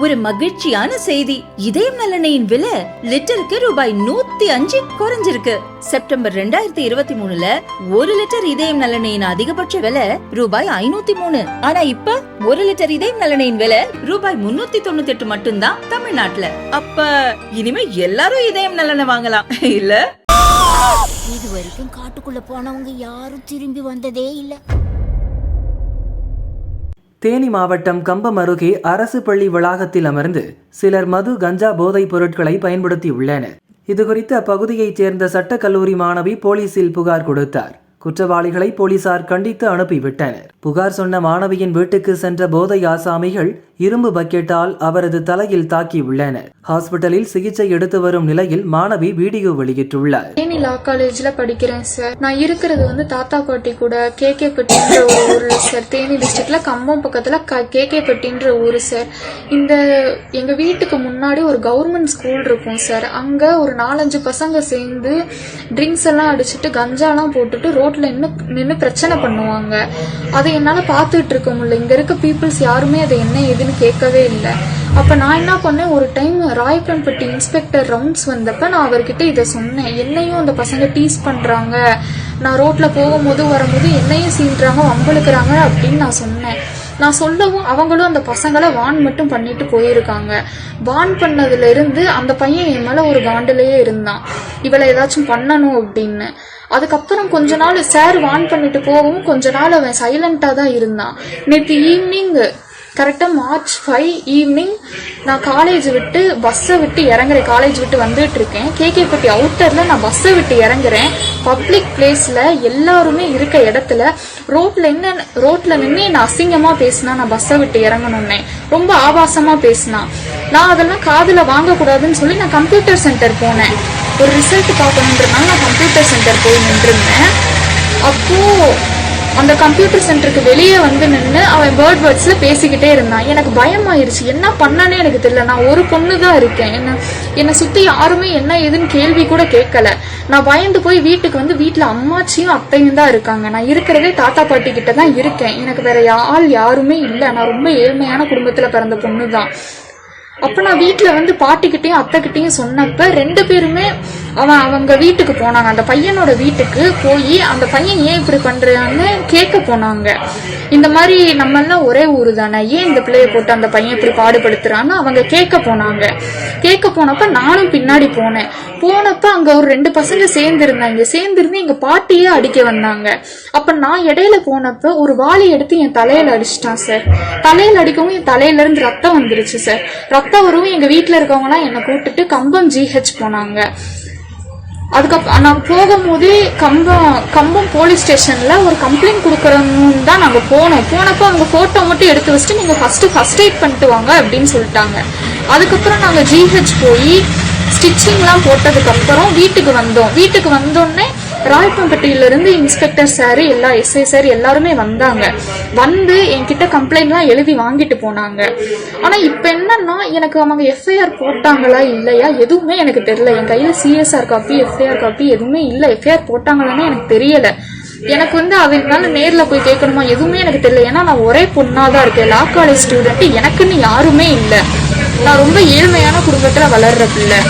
ஒரு மகிழ்ச்சியான செய்தி. இதயம் நல்லெண்ணெயின் விலை லிட்டருக்கு ரூபாய் 105 குறைஞ்சிருக்கு. செப்டம்பர் 2023ல 1 லிட்டர் இதயம் நல்லெண்ணெயின் அதிகபட்ச விலை ரூபாய் 503. ஆனா இப்ப 1 லிட்டர் இதயம் நல்லெண்ணெயின் விலை ரூபாய் 398 மட்டும்தான் தமிழ்நாட்டுல. அப்ப இனிமே எல்லாரும் இதயம் நல்லெண்ணெய் வாங்கலாம் இல்ல? இது வரைக்கும் காட்டுக்குள்ள போனவங்க யாரும் திரும்பி வந்ததே இல்ல. தேனி மாவட்டம் கம்பம் அருகே அரசு பள்ளி வளாகத்தில் அமர்ந்து சிலர் மது கஞ்சா போதைப் பொருட்களை பயன்படுத்தியுள்ளனர். இதுகுறித்து அப்பகுதியைச் சேர்ந்த சட்டக்கல்லூரி மாணவி போலீசில் புகார் கொடுத்தார். குற்றவாளிகளை போலீசார் கண்டித்து அனுப்பிவிட்டனர். புகார் சொன்ன மாணவியின் வீட்டுக்கு சென்ற போதை ஆசாமிகள் இரும்பு பக்கெட்டால் அவரது தலையில் தாக்கியுள்ளனர். ஹாஸ்பிட்டலில் சிகிச்சை எடுத்து வரும் நிலையில் மாணவி வீடியோ வெளியிட்டுள்ளார். தேனி லா காலேஜ்ல படிக்கிறேன் சார். நான் இருக்கிறது தாத்தா பாட்டி கூட கேகே பெட்டின்ற ஒரு ஊர்ல சார். தேனி டிஸ்ட்ரிக்ட்ல கம்பம் பக்கத்துல கேகே பெட்டின்ற ஊரு சார். இந்த எங்க வீட்டுக்கு முன்னாடி ஒரு கவர்மெண்ட் ஸ்கூல் இருக்கும் சார். அங்க ஒரு 4-5 பசங்க சேர்ந்து ட்ரிங்க்ஸ் எல்லாம் அடிச்சுட்டு கஞ்சாலாம் போட்டுட்டு ரோட்ல நின்று பிரச்சனை பண்ணுவாங்க. அதை என்னால பாத்துட்டு இருக்க முடியல. இங்க இருக்க பீப்புள்ஸ் யாருமே அதை என்ன ஏதுன்னு கேட்கவே இல்லை. அப்ப நான் என்ன பண்ணேன், ஒரு டைம் ராயப்பன்பட்டி இன்ஸ்பெக்டர் ரவுண்ட்ஸ் வந்தப்ப நான் அவர்கிட்ட இதை சொன்னேன். என்னையும் அந்த பசங்க டீஸ் பண்றாங்க, நான் ரோட்ல போகும்போது வரும்போது என்னையும் சீன்றாங்க, வம்பளுக்குறாங்க அப்படின்னு நான் சொன்னேன். நான் சொல்லவும் அவங்களும் அந்த பசங்களை வான் மட்டும் பண்ணிட்டு போயிருக்காங்க. வான் பண்ணதுல இருந்து அந்த பையன் என் மேல ஒரு காண்டிலேயே இருந்தான், இவளை ஏதாச்சும் பண்ணணும் அப்படின்னு. அதுக்கப்புறம் கொஞ்ச நாள் சார் வான் பண்ணிட்டு போகவும் கொஞ்ச நாள் அவன் சைலண்டா தான் இருந்தான். நேற்று ஈவினிங் கரெக்டா March 5 ஈவினிங் நான் காலேஜ் விட்டு பஸ்ஸை விட்டு இறங்குறேன். காலேஜ் விட்டு வந்துட்டு இருக்கேன். கேகேபட்டி அவுட்டர்ல நான் பஸ்ஸை விட்டு இறங்குறேன். பப்ளிக் பிளேஸ்ல எல்லாருமே இருக்க இடத்துல ரோட்ல நின்று என்ன அசிங்கமா பேசினா. நான் பஸ்ஸை விட்டு இறங்கணும்னே ரொம்ப ஆபாசமா பேசினா. நான் அதெல்லாம் காதுல வாங்க கூடாதுன்னு சொல்லி நான் கம்ப்யூட்டர் சென்டர் போனேன். ஒரு ரிசல்ட் பார்க்கணுன்றதுனால நான் கம்ப்யூட்டர் சென்டர் போய் நின்றுருந்தேன். அப்போ அந்த கம்ப்யூட்டர் சென்டருக்கு வெளியே வந்து நின்று அவன் வேர்ட்ஸ்ல பேசிக்கிட்டே இருந்தான். எனக்கு பயமாயிருச்சு, என்ன பண்ணனே எனக்கு தெரியல. நான் ஒரு பொண்ணு தான் இருக்கேன். என்னை சுத்தி யாருமே என்ன ஏதுன்னு கேள்வி கூட கேட்கல. நான் பயந்து போய் வீட்டுக்கு வந்து வீட்டுல அம்மாச்சியும் அத்தையும் தான் இருக்காங்க. நான் இருக்கிறதே தாத்தா பாட்டி கிட்ட தான் இருக்கேன். எனக்கு வேற யாருமே இல்லை. நான் ரொம்ப ஏழ்மையான குடும்பத்துல பிறந்த பொண்ணு தான். அப்ப நான் வீட்டுல வந்து பாட்டிக்கிட்டையும் அத்தைக்கிட்டையும் சொன்னப்ப 2 பேருமே அவங்க வீட்டுக்கு போனாங்க. அந்த பையனோட வீட்டுக்கு போய் அந்த பையன் ஏன் இப்படி பண்றான்னு கேட்க போனாங்க. இந்த மாதிரி நம்ம எல்லாம் ஒரே ஊரு தானே, ஏன் இந்த பிள்ளைய போட்டு அந்த பையன் இப்படி பாடுபடுத்துறான்னு அவங்க கேட்க போனாங்க. கேட்க போனப்ப நானும் பின்னாடி போனேன். போனப்ப அங்க ஒரு 2 பசங்க சேர்ந்திருந்து எங்க பாட்டியே அடிக்க வந்தாங்க. அப்ப நான் இடையில போனப்ப ஒரு வாளி எடுத்து என் தலையில அடிச்சிட்டான் சார். தலையில அடிக்கவும் என் தலையில இருந்து ரத்தம் வந்துருச்சு சார். ரத்தம் வரவும் எங்க வீட்டுல இருக்கவங்க எல்லாம் என்னை கூப்பிட்டுட்டு கம்பம் GH போனாங்க. அதுக்கப்புறம் நான் போகும்போதே கம்பம் போலீஸ் ஸ்டேஷன்ல ஒரு கம்ப்ளைண்ட் கொடுக்கறன்னு தான் நாங்க போனப்போ அவங்க போட்டோ மட்டும் எடுத்து வச்சுட்டு நீங்க ஃபர்ஸ்ட் எய்ட் பண்ணிட்டு வாங்க அப்படின்னு சொல்லிட்டாங்க. அதுக்கப்புறம் நாங்க GH போய் ஸ்டிச்சிங்லாம் போட்டதுக்கு அப்புறம் வீட்டுக்கு வந்தோடனே ராயப்பன்பட்டியில இருந்து இன்ஸ்பெக்டர் சார் எல்லா SI சார் எல்லாருமே வந்து என்கிட்ட கம்ப்ளைண்ட் எல்லாம் எழுதி வாங்கிட்டு போனாங்க. ஆனா இப்ப என்னன்னா எனக்கு அவங்க FIR போட்டாங்களா இல்லையா எதுவுமே எனக்கு தெரியல. என் கையில CSR காப்பி FIR காப்பி எதுவுமே இல்ல. FIR போட்டாங்களான்னு எனக்கு தெரியல. எனக்கு அதனால நேர்ல போய் கேட்கணுமா எதுவுமே எனக்கு தெரியல. ஏன்னா நான் ஒரே பொண்ணாதான் இருக்கேன், லா காலேஜ் ஸ்டூடெண்ட். எனக்குன்னு யாருமே இல்லை. நான் ரொம்ப ஏழ்மையான குடும்பத்துல வளர்ற பிள்ளை.